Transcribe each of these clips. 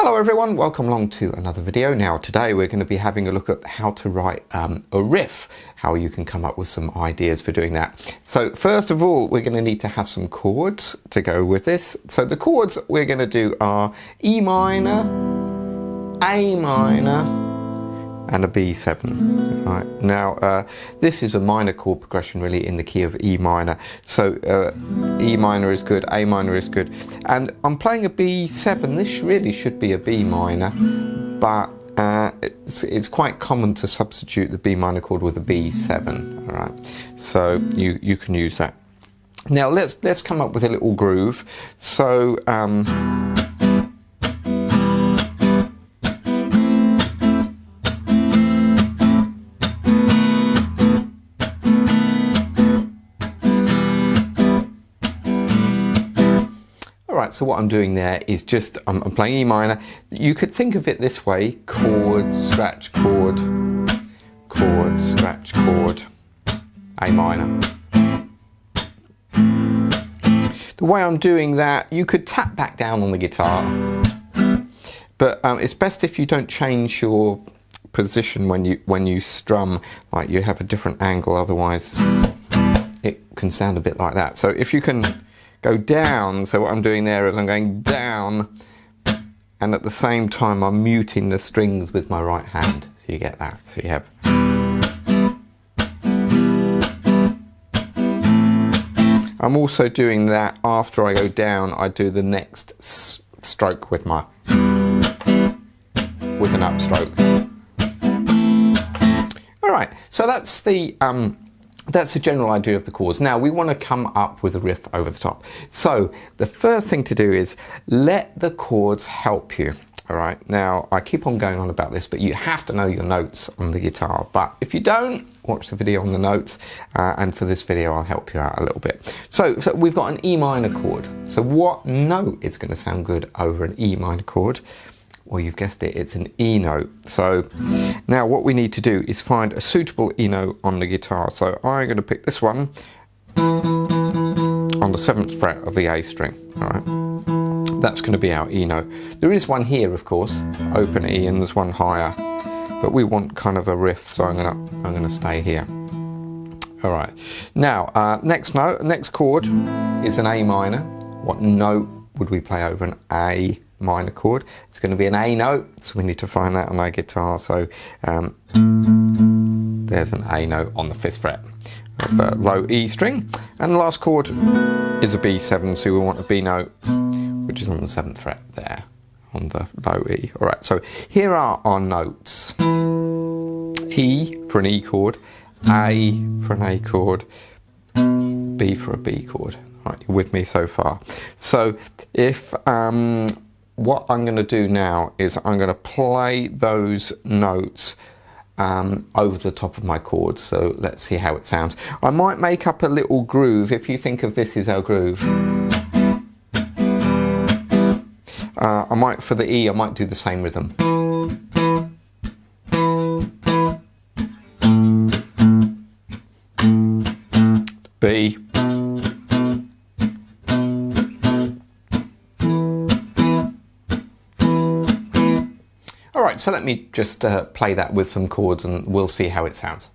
Hello everyone, welcome along to another video. Now today we're going to be having a look at how to write a riff, how you can come up with some ideas for doing that. So first of all we're going to need to have some chords to go with this. So the chords we're going to do are E minor, A minor and a B7. Right. Now this is a minor chord progression really in the key of E minor. So E minor is good, A minor is good, and I'm playing a B7. This really should be a B minor, but it's quite common to substitute the B minor chord with a B7. All right, so you can use that. Now let's come up with a little groove. So Alright, so what I'm doing there is just, I'm playing E minor. You could think of it this way: chord, scratch, chord, chord, scratch, chord, A minor. The way I'm doing that, you could tap back down on the guitar, but it's best if you don't change your position when you strum, like you have a different angle, otherwise it can sound a bit like that. So if you can go down, so what I'm doing there is I'm going down, and at the same time I'm muting the strings with my right hand, so you get that. So you have, I'm also doing that after I go down. I do the next stroke with an upstroke. All right, so that's the general idea of the chords. Now we want to come up with a riff over the top. So the first thing to do is let the chords help you. All right, now I keep on going on about this, but you have to know your notes on the guitar. But if you don't, watch the video on the notes, and for this video I'll help you out a little bit. So we've got an E minor chord. So what note is going to sound good over an E minor chord? Well, you've guessed it, it's an E note. So now what we need to do is find a suitable E note on the guitar. So I'm going to pick this one on the 7th fret of the A string. All right, that's going to be our E note. There is one here, of course, open E, and there's one higher, but we want kind of a riff, so I'm going to stay here. All right, now next chord is an A minor. What note would we play over an A minor chord? It's going to be an A note, so we need to find that on our guitar. So there's an A note on the 5th fret of the low E string, and the last chord is a B7, so we want a B note which is on the 7th fret there on the low E. All right, so here are our notes: E for an E chord, A for an A chord, B for a B chord. All right, you're with me so far? So if what I'm going to do now is I'm going to play those notes over the top of my chords. So let's see how it sounds. I might make up a little groove. If you think of this as our groove, I might, for the E, I might do the same rhythm. B. Alright, so let me just play that with some chords and we'll see how it sounds.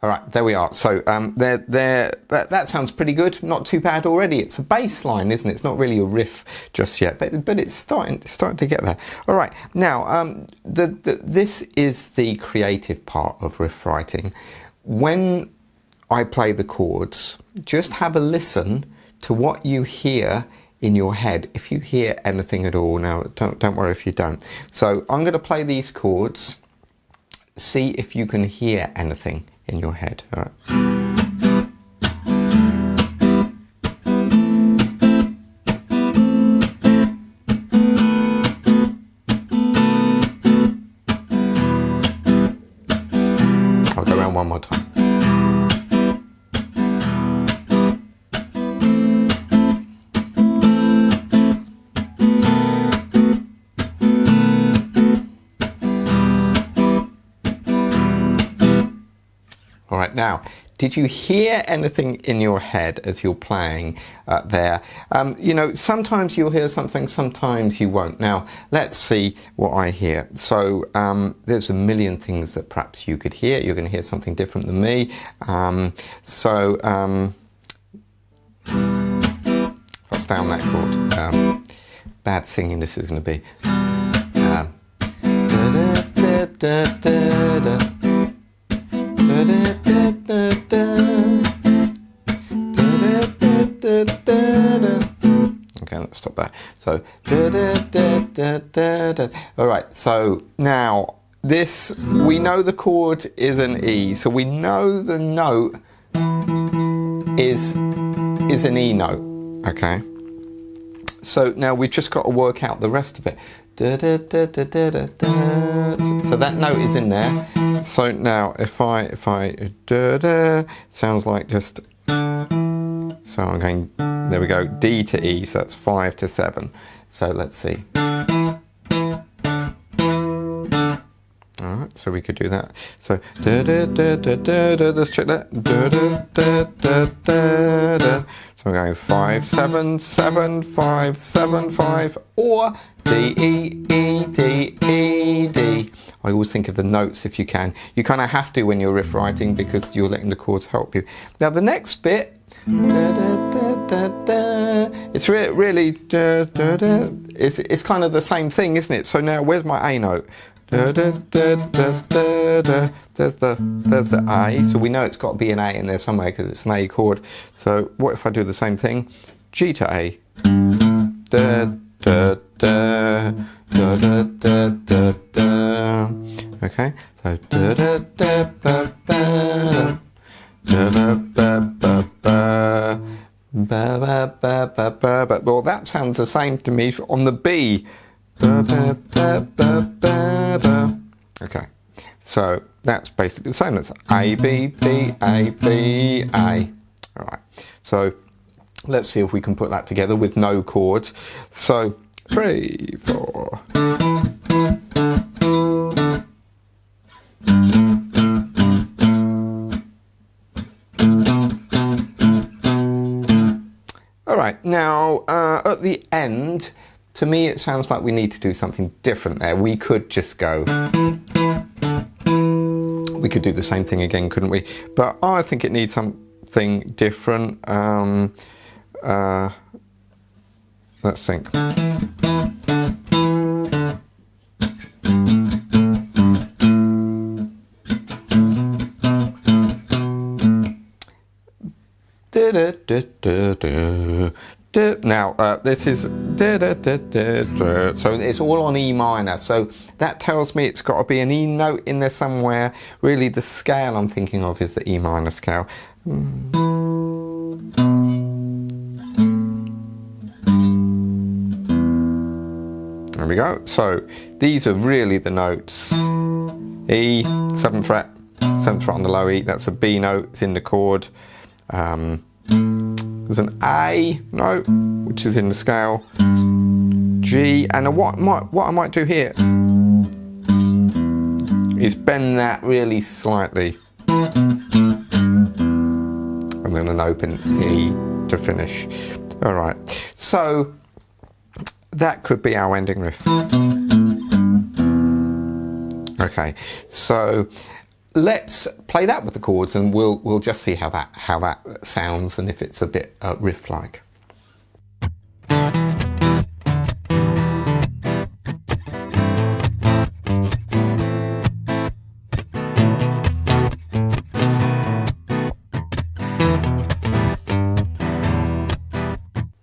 Alright, there we are. So that sounds pretty good, not too bad already. It's a bass line, isn't it? It's not really a riff just yet, but it's starting to get there. Alright, now this is the creative part of riff writing. When I play the chords, just have a listen to what you hear in your head, if you hear anything at all. Now don't worry if you don't. So I'm going to play these chords, see if you can hear anything in your head. All right. I'll go around one more time. All right, now, did you hear anything in your head as you're playing there? You know, sometimes you'll hear something, sometimes you won't. Now, let's see what I hear. So there's a million things that perhaps you could hear. You're going to hear something different than me. If I stay on that chord, bad singing this is going to be. Okay, let's stop there. So, all right, so now this, we know the chord is an E, so we know the note is an E note, okay? So now we've just got to work out the rest of it. So that note is in there. So now if I sounds like just, so I'm going, there we go, D to E, so that's 5 to 7. So let's see. All right, so we could do that. So let's check that. So I'm going 5 7 7 5 7 5, or D E E D E D. I always think of the notes if you can. You kind of have to when you're riff writing because you're letting the chords help you. Now the next bit, it's really it's kind of the same thing, isn't it? So now where's my A note? There's the A, so we know it's got to be an A in there somewhere because it's an A chord. So what if I do the same thing? G to A. Okay, so well, that sounds the same to me on the B. Okay, so that's basically the same. It's A, B, B, A, B, A. All right, so let's see if we can put that together with no chords. So 3, 4. All right, now at the end, to me it sounds like we need to do something different there. We could just go, we could do the same thing again, couldn't we? But I think it needs something different. Let's think. Now this is so it's all on E minor, so that tells me it's got to be an E note in there somewhere. Really the scale I'm thinking of is the E minor scale. There we go. So these are really the notes. E, 7th fret, 7th fret on the low E, that's a B note, it's in the chord. There's an A note, which is in the scale. G, and what I might do here is bend that really slightly. And then an open E to finish. All right, so that could be our ending riff. Okay, so let's play that with the chords, and we'll just see how that sounds and if it's a bit riff-like.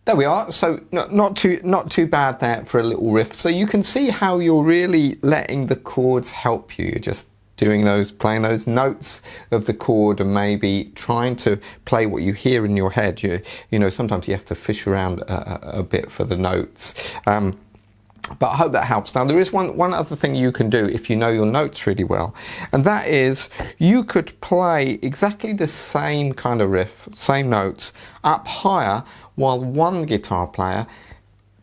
There we are. So not too bad there for a little riff. So you can see how you're really letting the chords help you. You're just playing those notes of the chord and maybe trying to play what you hear in your head. You know, sometimes you have to fish around a bit for the notes. But I hope that helps. Now there is one other thing you can do if you know your notes really well, and that is you could play exactly the same kind of riff, same notes, up higher while one guitar player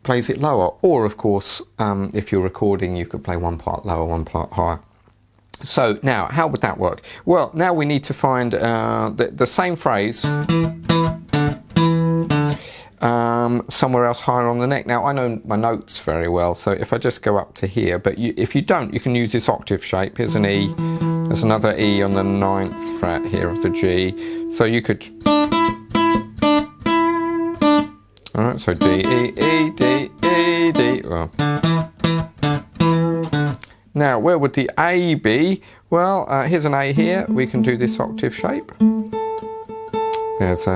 plays it lower. Or of course, if you're recording, you could play one part lower, one part higher. So now, how would that work? Well, now we need to find the same phrase somewhere else higher on the neck. Now, I know my notes very well, so if I just go up to here, but if you don't, you can use this octave shape. Here's an E, there's another E on the 9th fret here of the G. So you could... Alright, so D, E, E, D, E, D. Well, now, where would the A be? Well, here's an A here. We can do this octave shape. There's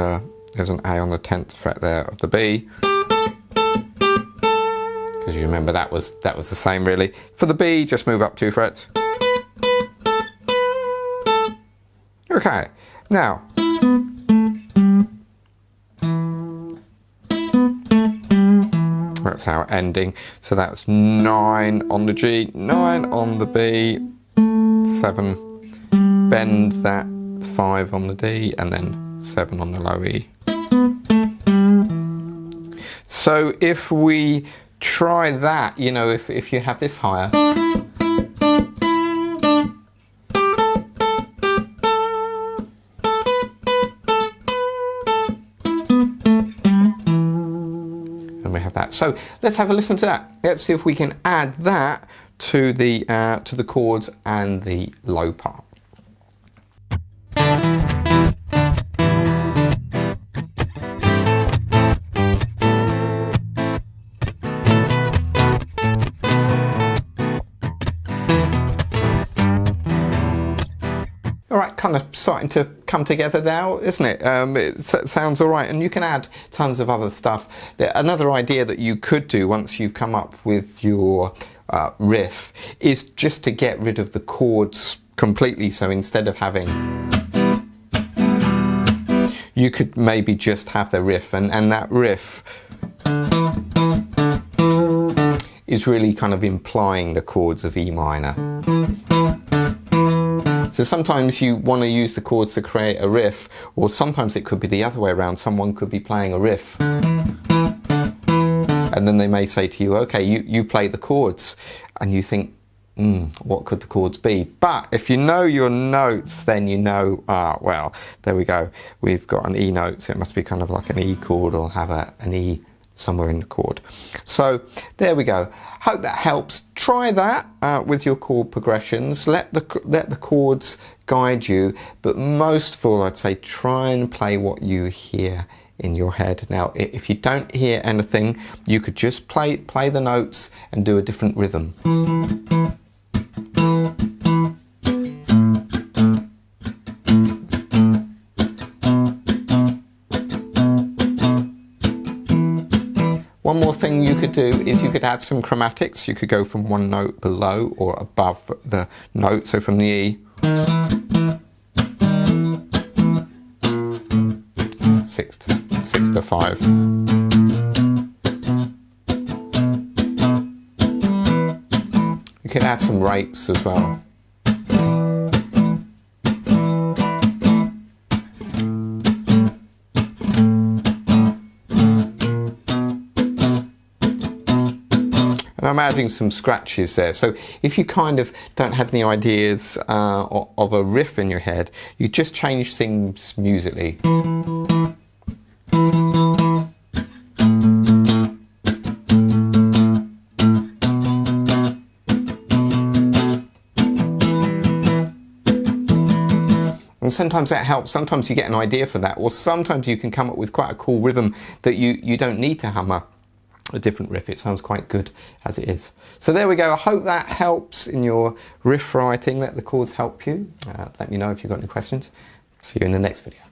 an A on the 10th fret there of the B. Because you remember that was the same really. For the B, just move up 2 frets. Okay, now. That's our ending. So that's 9 on the G, 9 on the B, 7. Bend that 5 on the D, and then 7 on the low E. So if we try that, you know, if you have this higher, and we have that. So let's have a listen to that. Let's see if we can add that to the chords and the low part. Alright, kind of starting to come together now, isn't it? It sounds alright, and you can add tons of other stuff. Another idea that you could do once you've come up with your riff is just to get rid of the chords completely. So instead of having, you could maybe just have the riff, and that riff is really kind of implying the chords of E minor. So sometimes you want to use the chords to create a riff, or sometimes it could be the other way around. Someone could be playing a riff, and then they may say to you, okay, you play the chords, and you think, what could the chords be? But if you know your notes, then you know, well, there we go. We've got an E note, so it must be kind of like an E chord, or have an E somewhere in the chord. So there we go. Hope that helps. Try that with your chord progressions. Let the chords guide you, but most of all, I'd say try and play what you hear in your head. Now, if you don't hear anything, you could just play the notes and do a different rhythm. One more thing you could do is you could add some chromatics. You could go from one note below or above the note, so from the E, 6 to 5. You could add some rates as well. I'm adding some scratches there. So if you kind of don't have any ideas of a riff in your head, you just change things musically. And sometimes that helps. Sometimes you get an idea for that, or sometimes you can come up with quite a cool rhythm that you don't need to hum a different riff. It sounds quite good as it is. So there we go. I hope that helps in your riff writing. Let the chords help you. Let me know if you've got any questions. See you in the next video.